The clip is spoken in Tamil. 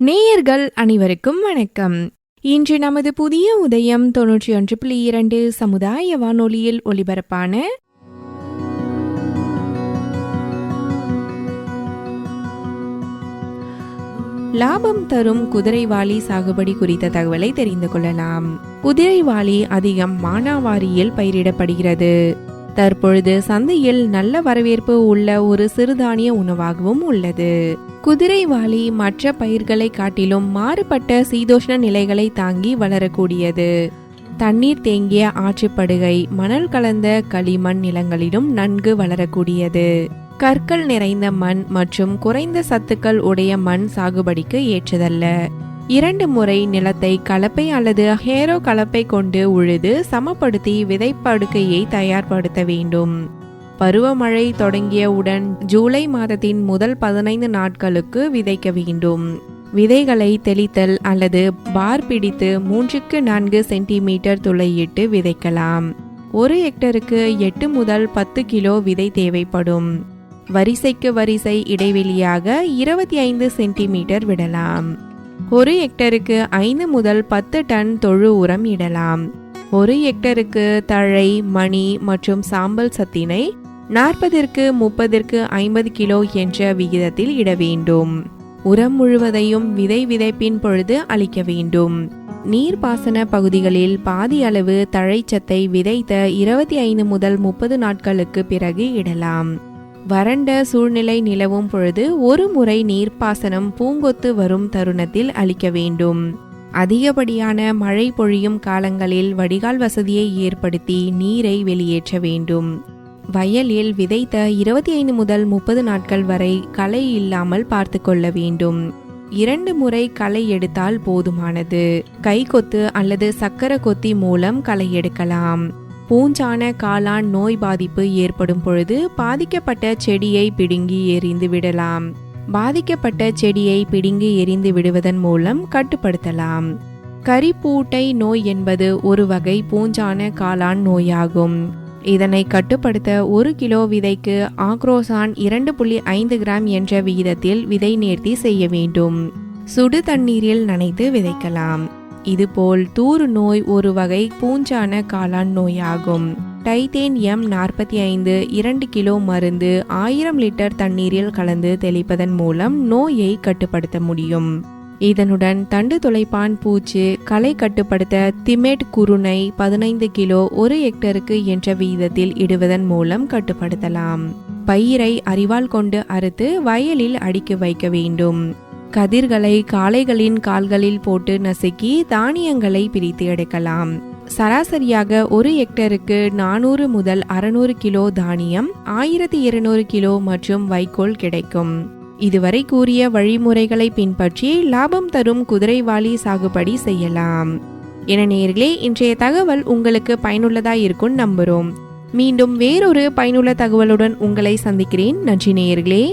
நேயர்கள் அனைவருக்கும் வணக்கம். இன்று நமது புதிய உதயம் 91.2 சமுதாய வானொலியில் ஒலிபரப்பான லாபம் தரும் குதிரைவாலி சாகுபடி குறித்த தகவலை தெரிந்து கொள்ளலாம். குதிரைவாலி அதிகம் மானாவாரியில் பயிரிடப்படுகிறது. தற்பொழுது சந்தையில் நல்ல வரவேற்பு உள்ள ஒரு சிறுதானிய உணவாகவும் உள்ளது. குதிரைவாலி மற்ற பயிர்களை காட்டிலும் மாறுபட்ட சீதோஷ்ண நிலைகளை தாங்கி வளரக்கூடியது. தண்ணீர் தேங்கிய ஆற்றுப்படுகை, மணல் கலந்த களிமண் நிலங்களிலும் நன்கு வளரக்கூடியது. கற்கள் நிறைந்த மண் மற்றும் குறைந்த சத்துக்கள் உடைய மண் சாகுபடிக்கு ஏற்றதல்ல. 2 முறை நிலத்தை கலப்பை அல்லது ஹேரோ கலப்பை கொண்டு உழுது சமப்படுத்தி விதைப்படுக்கையை தயார்படுத்த வேண்டும். பருவமழை தொடங்கியவுடன் ஜூலை மாதத்தின் முதல் 15 நாட்களுக்கு விதைக்க வேண்டும். விதைகளை தெளித்தல் அல்லது பார் பிடித்து 3-4 சென்டிமீட்டர் துளையிட்டு விதைக்கலாம். 1 ஹெக்டருக்கு 8 முதல் 10 கிலோ விதை தேவைப்படும். வரிசைக்கு வரிசை இடைவெளியாக 25 சென்டிமீட்டர் விடலாம். 1 ஹெக்டருக்கு 5 முதல் 10 டன் தொழு உரம் இடலாம். 1 ஹெக்டருக்கு தழை, மணி மற்றும் சாம்பல் சத்தினை 40-30-50 கிலோ என்ற விகிதத்தில் இட வேண்டும். உரம் முழுவதையும் விதைப்பின் பொழுது அளிக்க வேண்டும். நீர்ப்பாசன பகுதிகளில் பாதி அளவு தழைச்சத்தை விதைத்த 25 முதல் 30 நாட்களுக்கு பிறகு இடலாம். வறண்ட சூழ்நிலை நிலவும் பொழுது 1 முறை நீர்ப்பாசனம் பூங்கொத்து வரும் தருணத்தில் அளிக்க வேண்டும். அதிகப்படியான மழை பொழியும் காலங்களில் வடிகால் வசதியை ஏற்படுத்தி நீரை வெளியேற்ற வேண்டும். வயலில் விதைத்த 25 முதல் 30 நாட்கள் வரை களை இல்லாமல் பார்த்து கொள்ள வேண்டும். 2 முறை களை எடுத்தால் போதுமானது. கைக்கொத்து அல்லது சக்கர கொத்தி மூலம் களை எடுக்கலாம். பூஞ்சான காளான் நோய் பாதிப்பு ஏற்படும் பொழுது பாதிக்கப்பட்ட செடியை பிடுங்கி எறிந்து விடலாம். பாதிக்கப்பட்ட செடியை பிடுங்கி எறிந்து விடுவதன் மூலம் கட்டுப்படுத்தலாம். கரிப்பூட்டை நோய் என்பது ஒரு வகை பூஞ்சான காளான் நோயாகும். இதனை கட்டுப்படுத்த 1 கிலோ விதைக்கு ஆக்ரோசான் 2.5 கிராம் என்ற விகிதத்தில் விதை நேர்த்தி செய்ய வேண்டும். சுடு தண்ணீரில் நனைத்து விதைக்கலாம். இதுபோல் தூறு நோய் ஒரு வகை பூஞ்சான காளான் நோயாகும். டைத்தேன் M45 2 கிலோ மருந்து 1000 லிட்டர் தண்ணீரில் கலந்து தெளிப்பதன் மூலம் நோயை கட்டுப்படுத்த முடியும். இதனுடன் தண்டு துளைப்பான் பூச்சு களை கட்டுப்படுத்த திமேட் குருணை 15 கிலோ 1 ஹெக்டருக்கு என்ற விகிதத்தில் இடுவதன் மூலம் கட்டுப்படுத்தலாம். பயிரை அரிவாள் கொண்டு அறுத்து வயலில் அடுக்கி வைக்க வேண்டும். கதிர்களை காளைகளின் கால்களில் போட்டு நசுக்கி தானியங்களை பிரித்து எடுக்கலாம். சராசரியாக 1 ஹெக்டருக்கு 400 முதல் 600 கிலோ தானியம், 1200 கிலோ மற்றும் வைக்கோல் கிடைக்கும். இதுவரை கூறிய வழிமுறைகளை பின்பற்றி லாபம் தரும் குதிரைவாலி சாகுபடி செய்யலாம். என நேயர்களே, இன்றைய தகவல் உங்களுக்கு பயனுள்ளதாய் இருக்கும் நம்புகிறோம். மீண்டும் வேறொரு பயனுள்ள தகவலுடன் உங்களை சந்திக்கிறேன். நன்றி நேயர்களே.